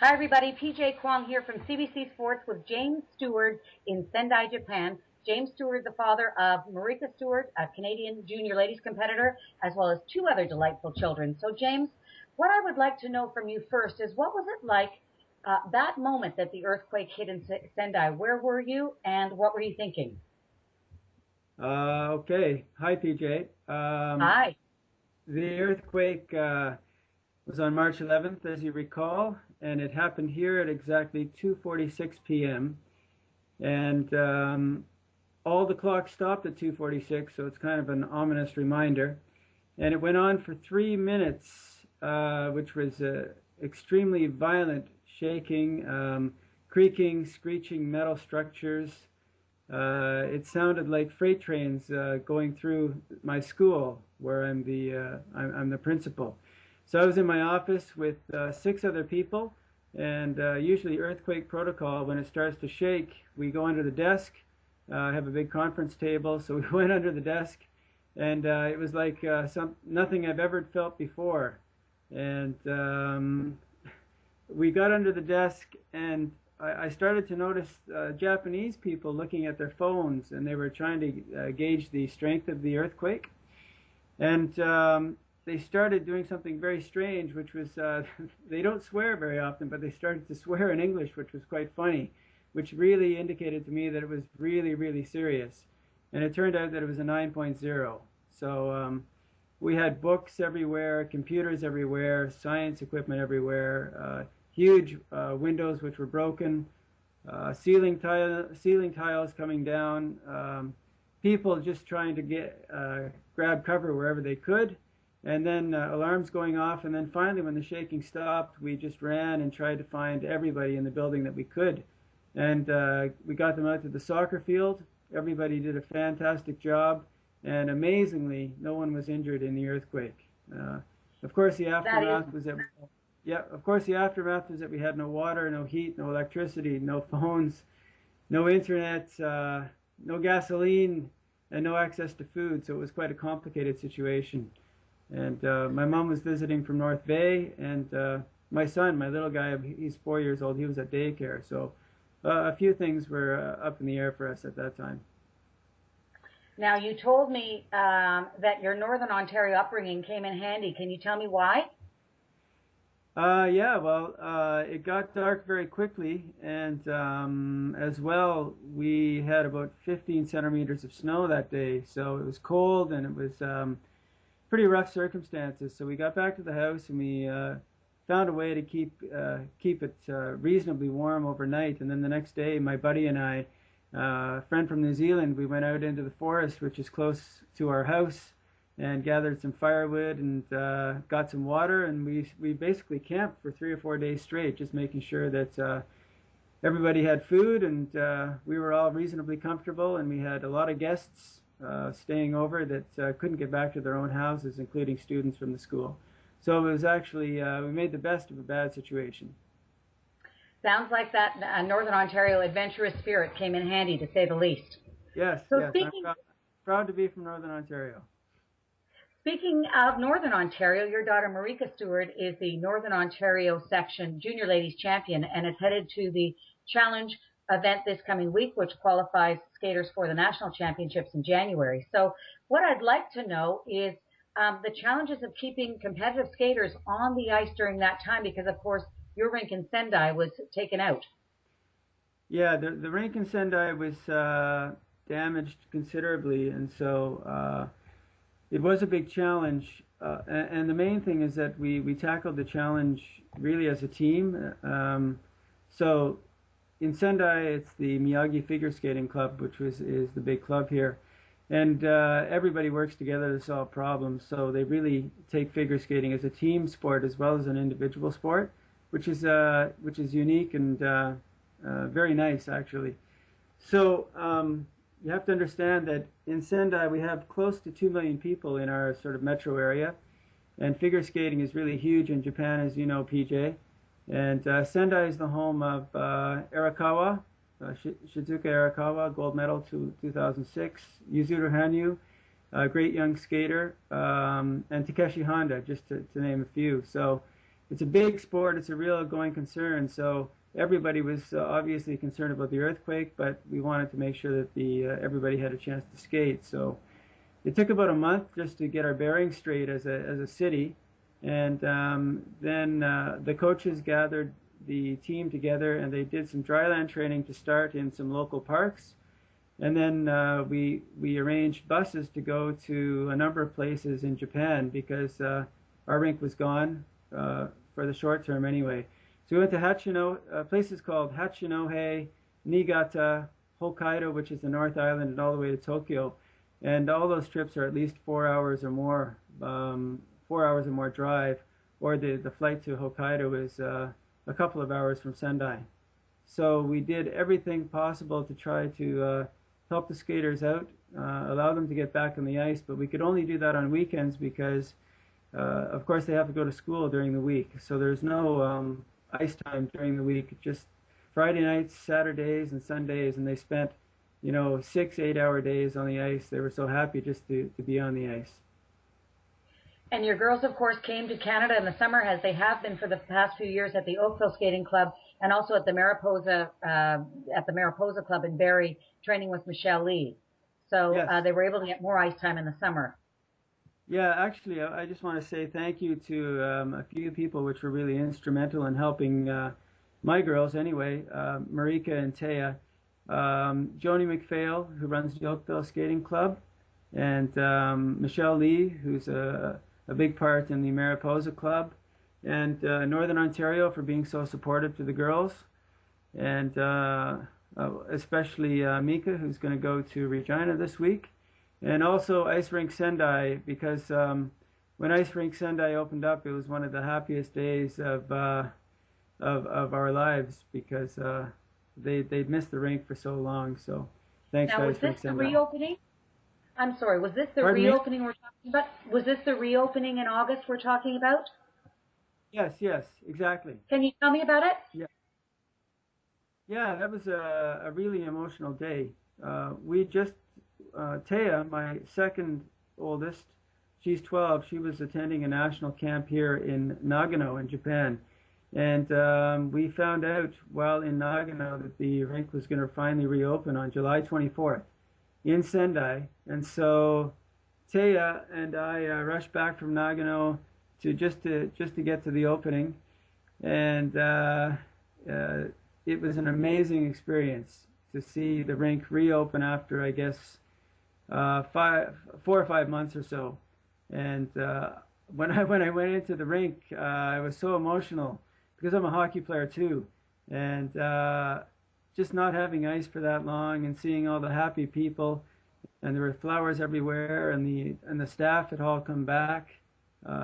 Hi, everybody. PJ Kwong here from CBC Sports with James Steward in Sendai, Japan. James Steward, the father of Marika Steward, a Canadian junior ladies competitor, as well as two other delightful children. So, James, what I would like to know from you first is what was it like that moment that the earthquake hit in Sendai? Where were you and what were you thinking? Okay. Hi, PJ. Hi. The earthquake was on March 11th, as you recall, and it happened here at exactly 2:46 p.m. And all the clocks stopped at 2:46, so it's kind of an ominous reminder. And it went on for 3 minutes, which was extremely violent shaking, creaking, screeching metal structures. It sounded like freight trains going through my school, where I'm the principal. So I was in my office with six other people, and usually earthquake protocol, when it starts to shake, we go under the desk. I have a big conference table, so we went under the desk, and it was like nothing I've ever felt before. And we got under the desk, and I started to notice Japanese people looking at their phones, and they were trying to gauge the strength of the earthquake. And they started doing something very strange, which was they don't swear very often, but they started to swear in English, which was quite funny, which really indicated to me that it was really, really serious. And it turned out that it was a 9.0. So we had books everywhere, computers everywhere, science equipment everywhere, huge windows which were broken, ceiling tiles coming down, people just trying to grab cover wherever they could, and then alarms going off. And then finally, when the shaking stopped, we just ran and tried to find everybody in the building that we could. And we got them out to the soccer field. Everybody did a fantastic job, and amazingly, no one was injured in the earthquake. Of course, the aftermath was that. Yeah, of course, the aftermath was that we had no water, no heat, no electricity, no phones, no internet, no gasoline, and no access to food. So it was quite a complicated situation. And my mom was visiting from North Bay, and my son, my little guy, he's 4 years old, he was at daycare. So a few things were up in the air for us at that time. Now, you told me that your Northern Ontario upbringing came in handy. Can you tell me why? Yeah, well, it got dark very quickly, and as well, we had about 15 centimeters of snow that day, so it was cold, and it was pretty rough circumstances. So we got back to the house, and we found a way to keep it reasonably warm overnight. And then the next day, my buddy and I, a friend from New Zealand, we went out into the forest, which is close to our house, and gathered some firewood and got some water, and we basically camped for 3 or 4 days straight, just making sure that everybody had food, and we were all reasonably comfortable, and we had a lot of guests staying over that couldn't get back to their own houses, including students from the school. So it was actually, we made the best of a bad situation. Sounds like that Northern Ontario adventurous spirit came in handy, to say the least. Yes, So yes, speaking proud to be from Northern Ontario. Speaking of Northern Ontario, your daughter Marika Steward is the Northern Ontario section junior ladies champion and is headed to the challenge event this coming week, which qualifies skaters for the national championships in January. So what I'd like to know is the challenges of keeping competitive skaters on the ice during that time, because of course your rink in Sendai was taken out. Yeah, the rink in Sendai was damaged considerably, and so it was a big challenge, and the main thing is that we tackled the challenge really as a team. So in Sendai, it's the Miyagi Figure Skating Club, which is the big club here, and everybody works together to solve problems. So they really take figure skating as a team sport as well as an individual sport, which is unique and very nice actually. So you have to understand that in Sendai we have close to 2 million people in our sort of metro area, and figure skating is really huge in Japan, as you know, PJ. And Sendai is the home of Arakawa, Shizuka Arakawa, gold medal to 2006, Yuzuru Hanyu, a great young skater, and Takeshi Honda, just to name a few. So it's a big sport. It's a real going concern. So everybody was obviously concerned about the earthquake, but we wanted to make sure that the everybody had a chance to skate. So it took about a month just to get our bearings straight as a city, and then the coaches gathered the team together and they did some dryland training to start in some local parks, and then we arranged buses to go to a number of places in Japan because our rink was gone for the short term anyway. So we went to places called Hachinohe, Niigata, Hokkaido, which is the North Island, and all the way to Tokyo. And all those trips are at least 4 hours or more, 4 hours or more drive, or the flight to Hokkaido is a couple of hours from Sendai. So we did everything possible to try to help the skaters out, allow them to get back on the ice, but we could only do that on weekends because, of course, they have to go to school during the week. So there's no ice time during the week, just Friday nights, Saturdays, and Sundays, and they spent 6-8 hour days on the ice. They were so happy just to be on the ice. And your girls, of course, came to Canada in the summer, as they have been for the past few years at the Oakville Skating Club and also at the Mariposa Club in Barrie, training with Michelle Lee. So Yes. they were able to get more ice time in the summer. Yeah, actually, I just want to say thank you to a few people which were really instrumental in helping my girls anyway, Marika and Taya. Joni McPhail, who runs the Oakville Skating Club, and Michelle Lee, who's a big part in the Mariposa Club, and Northern Ontario for being so supportive to the girls, and especially Mika, who's going to go to Regina this week, and also Ice Rink Sendai, because when Ice Rink Sendai opened up, it was one of the happiest days of our lives because they'd missed the rink for so long. So thanks, Now, guys. was this the Sendai. reopening? I'm sorry, was this the Pardon me? reopening we're talking about? Was this the reopening in August we're talking about? Yes, exactly. Can you tell me about it? Yeah, that was a really emotional day. We just, Taya, my second oldest, she's 12. She was attending a national camp here in Nagano in Japan. And we found out while in Nagano that the rink was going to finally reopen on July 24th in Sendai. And so Taya and I rushed back from Nagano to just to get to the opening. And it was an amazing experience to see the rink reopen after, I guess, 4 or 5 months or so. And when I went into the rink, I was so emotional because I'm a hockey player too, and just not having ice for that long and seeing all the happy people, and there were flowers everywhere, and the staff had all come back.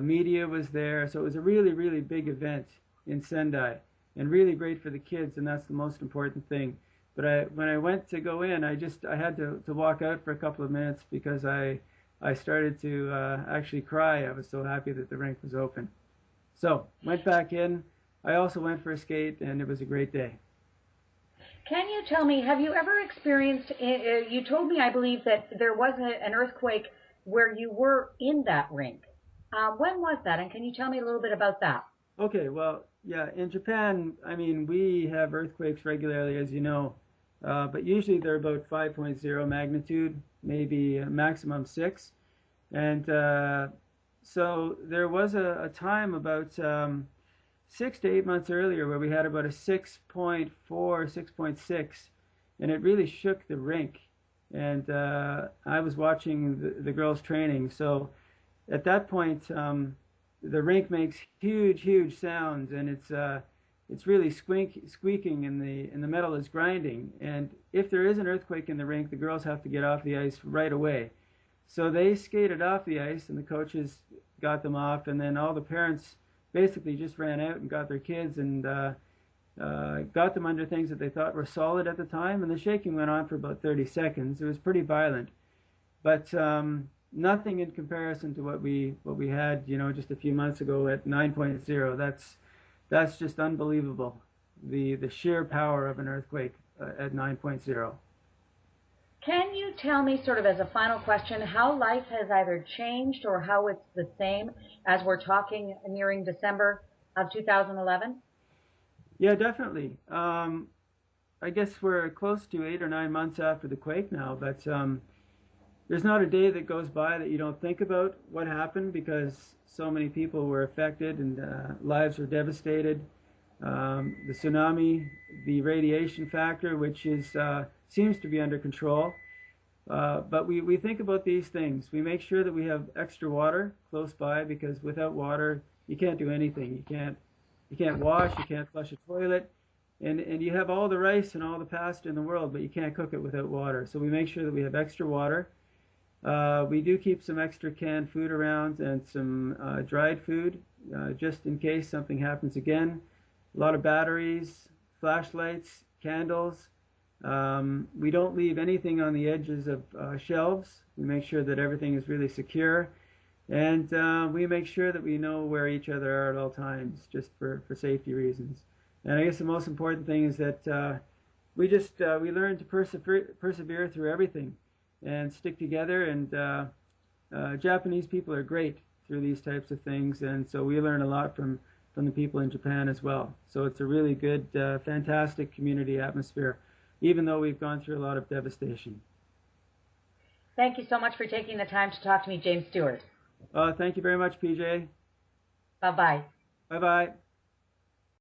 Media was there, so it was a really, really big event in Sendai, and really great for the kids, and that's the most important thing. But when I went to go in, I had to walk out for a couple of minutes because I started to actually cry. I was so happy that the rink was open. So went back in. I also went for a skate, and it was a great day. Can you tell me, have you ever experienced, you told me, I believe, that there was an earthquake where you were in that rink. When was that, and can you tell me a little bit about that? Okay, well, yeah, in Japan, I mean, we have earthquakes regularly, as you know, but usually they're about 5.0 magnitude, maybe a maximum 6. And so there was a time about 6 to 8 months earlier where we had about a 6.4, 6.6, and it really shook the rink. And I was watching the girls training. So at that point, the rink makes huge, huge sounds, and it's really squeaking, and the metal is grinding. And if there is an earthquake in the rink, the girls have to get off the ice right away. So they skated off the ice, and the coaches got them off, and then all the parents basically just ran out and got their kids and got them under things that they thought were solid at the time, and the shaking went on for about 30 seconds. It was pretty violent, but nothing in comparison to what we had, just a few months ago at 9.0. That's just unbelievable. The sheer power of an earthquake at 9.0. Can you tell me, sort of as a final question, how life has either changed or how it's the same as we're talking nearing December of 2011? Yeah, definitely. I guess we're close to 8 or 9 months after the quake now, but there's not a day that goes by that you don't think about what happened because so many people were affected and lives were devastated. The tsunami, the radiation factor, which is seems to be under control. But we think about these things. We make sure that we have extra water close by because without water, you can't do anything. You can't wash, you can't flush a toilet, and you have all the rice and all the pasta in the world, but you can't cook it without water. So we make sure that we have extra water. We do keep some extra canned food around and some dried food just in case something happens again. A lot of batteries, flashlights, candles. We don't leave anything on the edges of shelves. We make sure that everything is really secure. And we make sure that we know where each other are at all times, just for safety reasons. And I guess the most important thing is that we learn to persevere through everything and stick together. And Japanese people are great through these types of things, and so we learn a lot from the people in Japan as well. So it's a really good, fantastic community atmosphere, even though we've gone through a lot of devastation. Thank you so much for taking the time to talk to me, James Stewart. Thank you very much, PJ. Bye-bye. Bye-bye.